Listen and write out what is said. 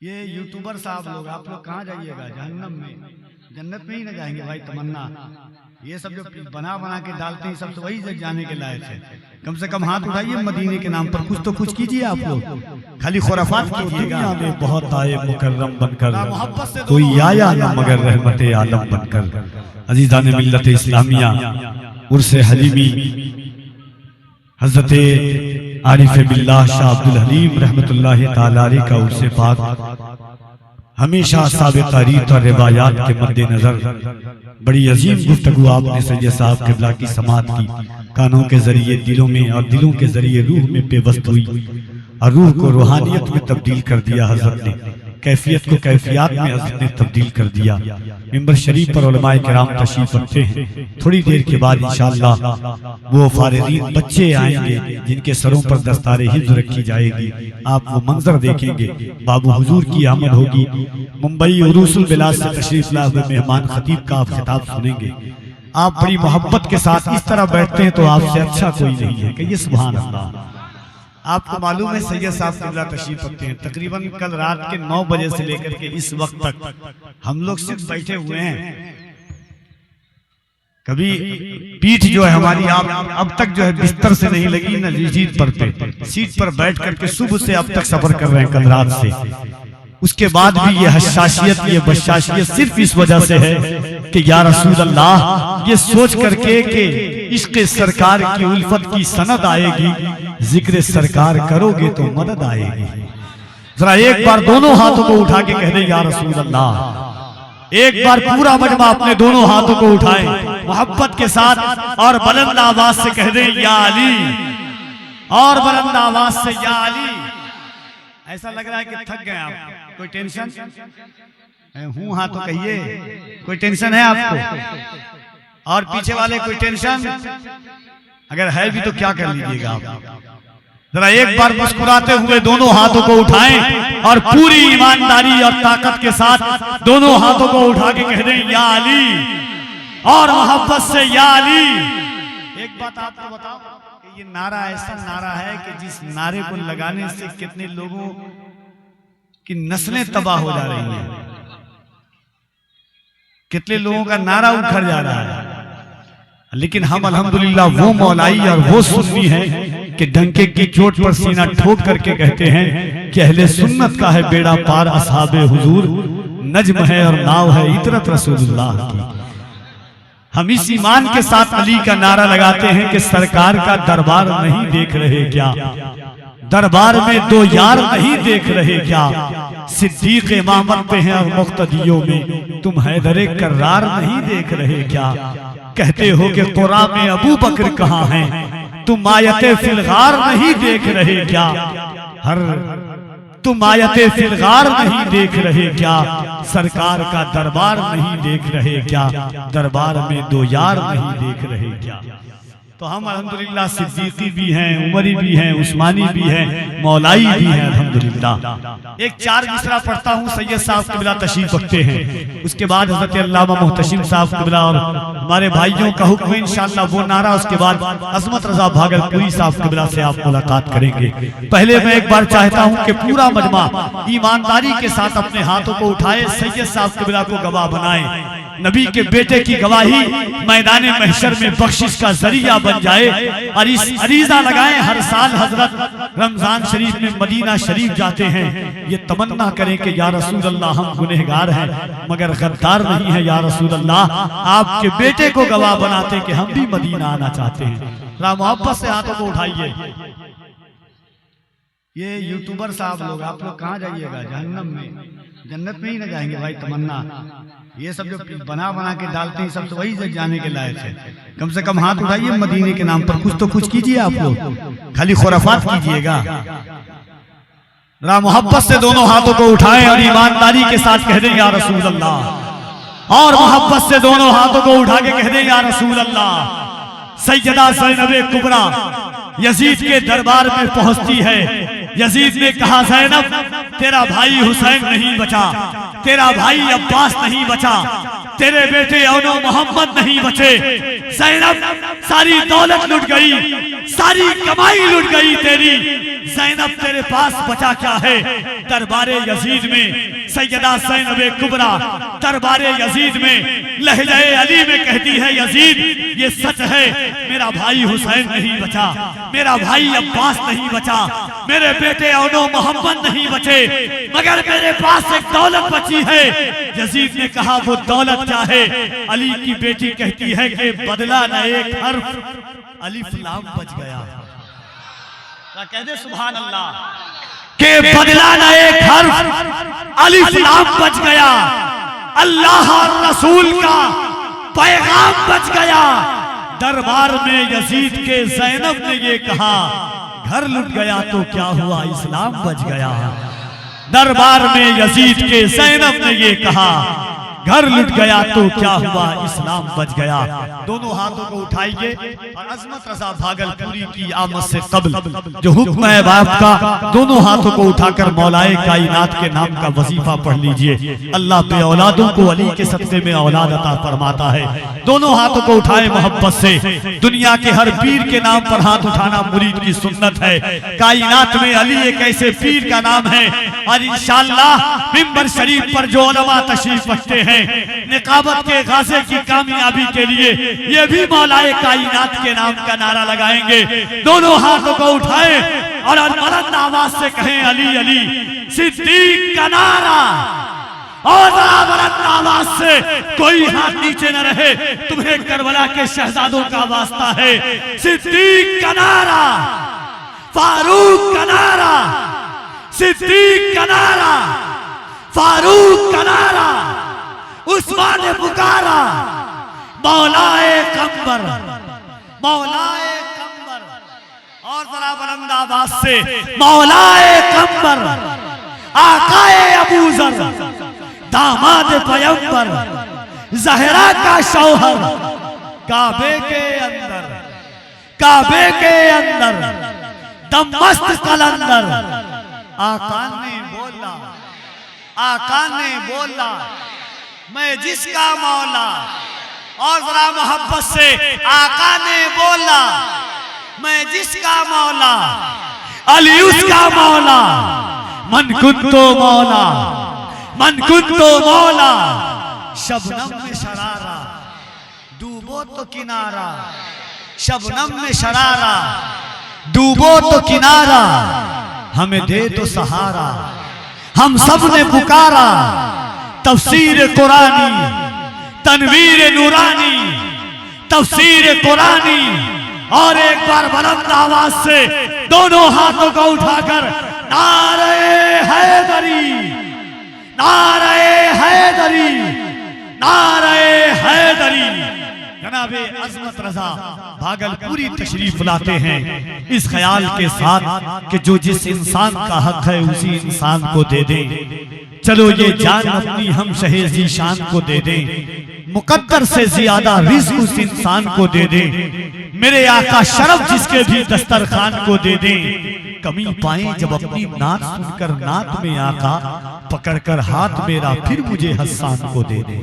ये यूट्यूबर साहब लोग, आप लोग कहाँ जाइएगा? जहन्नम में, जन्नत में ही ना जाएंगे भाई। तमन्ना ये सब जो बना बना के डालते हैं, सब तो वही जग जाने के लायक है। कम से कम हाथ उठाइए मदीने के नाम पर, कुछ तो कुछ कीजिए आप लोग, खाली खुराफात कीजिएगा। में बहुत आए मुकर्रम बनकर, कोई आया न मगर रहमते आलम बनकर। अजीज़ान मिल्लत इस्लामिया, उर्से हलीमी हज़रत आरिफ बिल्लाह शाह अब्दुल हलीम रहमतुल्लाहि ताला अलैह का उर्से पाक हमेशा साबित तारीख और रिवायात के मद्देनजर बड़ी अजीम गुफ्तगू आपने सैयद साहब क़िबला की समात की। कानों के जरिए दिलों में और दिलों के जरिए रूह में पेवस्त हुई और रूह को रूहानियत में तब्दील कर दिया हजरत ने, कैफियत को कैफियत में हजरत ने तब्दील कर दिया। मिंबर शरीफ पर उलमाए किराम तशरीफ रखते हैं। थोड़ी देर के बाद इंशाअल्लाह वो फारिगीन बच्चे आएंगे जिनके सरों पर दस्तारे हिफ्ज़ रखी जाएगी। आप वो मंजर देखेंगे, बाबू हुजूर की आमद होगी। मुंबई उरूसुल बिलाद से तशरीफ लाए हुए मेहमान खतीब का आप खिताब सुनेंगे। आप बड़ी मोहब्बत के साथ इस तरह बैठते हैं तो आपसे अच्छा कोई नहीं है। कहिए सुभान अल्लाह। आपको मालूम है सैयद साहब क़िबला तशरीफ रखते हैं। तकरीबन कल रात के 9 बजे से लेकर के इस वक्त तक हम लोग सिर्फ बैठे हुए हैं। कभी पीठ जो है हमारी अब तक जो है बिस्तर से नहीं लगी न सीट पर पे, सीट पर बैठ करके सुबह से अब तक सफर कर रहे हैं कल रात से। उसके बाद भी ये हशाशियत, ये बशाशियत सिर्फ इस वजह से है कि या रसूल अल्लाह, ये सोच करके कि इश्क़ सरकार की उल्फत की सनद आएगी, जिक्र सरकार करोगे तो मदद आएगी। जरा एक बार दोनों हाथों को उठा के कह दे या रसूल अल्लाह। एक बार पूरा मजमा अपने दोनों हाथों को उठाए मोहब्बत के साथ और बुलंद आवाज से कह दे या अली, और बुलंद आवाज से या अली। ऐसा लग रहा है कि थक गए आप। कोई टेंशन? हूँ हाँ तो कहिए, कोई टेंशन है आपको? और पीछे वाले कोई टेंशन? अगर है भी तो क्या कर लीजिएगा आप। जरा एक बार मुस्कुराते हुए दोनों हाथों को उठाएं और पूरी ईमानदारी और ताकत के साथ दोनों हाथों को उठा के कह दें या अली, और मोहब्बत से या अली। एक बात आपको बताओ, ये नारा ऐसा नारा है कि जिस नारे को लगाने से कितने लोगों की नस्लें तबाह हो जा रही हैं, कितने लोगों का नारा उखड़ जा रहा है। लेकिन हम अल्हम्दुलिल्लाह वो मौलाई और वो सुन्नी हैं कि डंके की चोट पर सीना ठोक करके कहते हैं कि अहले सुन्नत का है बेड़ा पार असहाबे हुजूर, नज्म है और नाव है इतरत रसूलुल्लाह की। हम इस ईमान के साथ अली का नारा लगाते हैं कि सरकार का दरबार नहीं देख रहे क्या, दरबार में दो यार नहीं देख रहे क्या, सिद्दीक इमामत पे हैं और मुक्तदियों में तुम हैदरे कर्रार नहीं देख रहे क्या। कहते हो कि कुरान में अबू बकर कहाँ हैं, तुम आयते फिलगार नहीं देख रहे क्या, तुम आयते फिलगार नहीं देख रहे क्या, सरकार का दरबार नहीं देख रहे क्या, दरबार में दो यार नहीं देख रहे क्या। तो हम अल्हम्दुलिल्लाह सिद्दीकी भी हैं, उमरी भी हैं, उस्मानी भी हैं, मौलाई भी हैं अल्हम्दुलिल्लाह। एक 4 मिसरा पढ़ता हूँ, सैयद साहब क़िबला तशरीफ रखते हैं। उसके बाद हज़रत अल्लामा मुहतशिम साहब क़िबला और हमारे भाइयों का हुक्म है इंशाअल्लाह वो नारा। उसके बाद अज़मत रज़ा भागलपुरी साहब क़िबला से आप मुलाकात करेंगे। पहले मैं एक बार चाहता हूँ कि पूरा मजमा ईमानदारी के साथ अपने हाथों को उठाए, सैयद साहब क़िबला को गवाह बनाए। नबी के बेटे की गवाही मैदान महशर में बख्शिश का जरिया बन जाए। और इस अरीजा लगाएं, हर साल हजरत रमजान शरीफ में मदीना शरीफ जाते हैं, ये तमन्ना करें कि या रसूल अल्लाह हम गुनहगार हैं मगर गद्दार नहीं है, या रसूल अल्लाह आपके बेटे को गवाह बनाते कि हम भी मदीना आना चाहते हैं। राम मोहब्बत से हाथों को उठाइए। ये यूट्यूबर साहब लोग, आप लोग कहाँ जाइएगा? जहन्नम में, जन्नत में ही ना जाएंगे भाई। तमन्ना ये सब जो बना बना के डालते हैं, सब तो वही जग जाने के लायक है। कम से कम हाथ उठाइए मदीने के नाम पर, कुछ तो कुछ कीजिए आप लोग, खाली खुराफात कीजिएगा। मोहब्बत से दोनों हाथों को उठाएं और ईमानदारी के साथ कह दें या रसूल अल्लाह, और मोहब्बत से दोनों हाथों को उठा के कह दें या रसूल अल्लाह। सैयदा ज़ैनब कुबरा यजीद के दरबार में पहुंचती है। यजीद ने कहा ज़ैनब तेरा भाई हुसैन नहीं बचा, तेरा भाई अब्बास नहीं बचा, तेरे बेटे औनो मोहम्मद नहीं बचे। ज़ैनब सारी दौलत लुट गई, सारी कमाई लुट गई तेरी, ज़ैनब तेरे पास बचा क्या है। दरबारे यजीद में सैयदा ज़ैनबे कुबरा दरबारे यजीद में लहजे अली में कहती है, यजीद ये सच है, मेरा भाई हुसैन नहीं बचा, मेरा भाई अब्बास नहीं बचा, मेरे बेटे औनो मोहम्मद नहीं बचे, मगर मेरे पास एक दौलत बची है। यजीद ने कहा वो दौलत क्या है। अली की बेटी कहती है कि बदला न एक हर्फ, अलिफ लाम बच गया। कह दे सुभान अल्लाह, के बदला न एक हर्फ, अलिफ लाम बच गया। अल्लाह और रसूल का पैगाम बच गया। दरबार में यजीद के ज़ैनब ने ये कहा, घर लुट गया तो क्या हुआ, इस्लाम बच गया। दरबार में यजीद के ज़ैनब ने ये कहा, घर लुट गया तो क्या हुआ, इस्लाम बच गया। दोनों हाथों को उठाइए और अजमत रजा भागलपुरी की आमद से कब्ल जो हुक्म है बाप का, दोनों हाथों को उठाकर मौलाए कायनात के नाम का वजीफा पढ़ लीजिए। अल्लाह बे औलादों को अली के सदक़े में औलाद अता फरमाता है। दोनों हाथों को उठाए मोहब्बत से। दुनिया के हर पीर के नाम पर हाथ उठाना मुरीद की सुन्नत है। कायनात में अली एक ऐसे पीर का नाम है और इंशाअल्लाह मिंबर शरीफ पर जो उलमा तशरीफ रखते हैं निकाबत के गाज़े की कामयाबी के लिए ये भी मौलाए कायनात के नाम का नारा लगाएंगे। दोनों हाथों को उठाएं और बुलंद आवाज से कहें, अली अली सिद्दीक का नारा। और बुलंद आवाज से, कोई हाथ नीचे न रहे, तुम्हें करबला के शहजादों का वास्ता है। सिद्दीक का नारा, फारूक का नारा, सिद्दीक का नारा, फारूक का नारा, उस्मान ने पुकारा, मौलाए कम्बर, मौलाए कम्बर। और जरा बुलंद आवाज से, मौलाए कम्बर, आकाए अबूजर, दामाद पैगंबर, ज़हरा का शौहर, काबे के अंदर, काबे के अंदर दमस्त कलंदर। आका ने बोला, आका ने बोला, मैं जिसका मौला। और जरा मोहब्बत से, आका ने बोला, मैं जिसका मौला, अली उसका मौला। मन कुंतो मौला, मन कुंतो मौला। शबनम में शरारा, डूबो तो किनारा, शबनम में शरारा, डूबो तो किनारा, हमें दे तो सहारा। हम सब ने पुकारा, तफसीर कुरानी, तनवीर नूरानी, तफसीर कुरानी। और एक बार बुलंद आवाज से दोनों हाथों को उठाकर नारे हैदरी, नारे हैदरी, नारे हैदरी। जनाबे अज़मत रजा भागलपुरी तशरीफ लाते हैं इस ख्याल के साथ कि जो जिस इंसान का हक है उसी इंसान को दे दें। चलो ये जान अपनी हम शहे ज़ीशान को दे दें, मुकद्दर से ज्यादा रिज़्क़ उस इंसान को दे दें। मेरे आका शरफ जिसके भी दस्तरखान को दे दें। कमी पाए जब अपनी नात सुनकर नात में आका, पकड़कर हाथ मेरा फिर मुझे हस्सान को दे दे।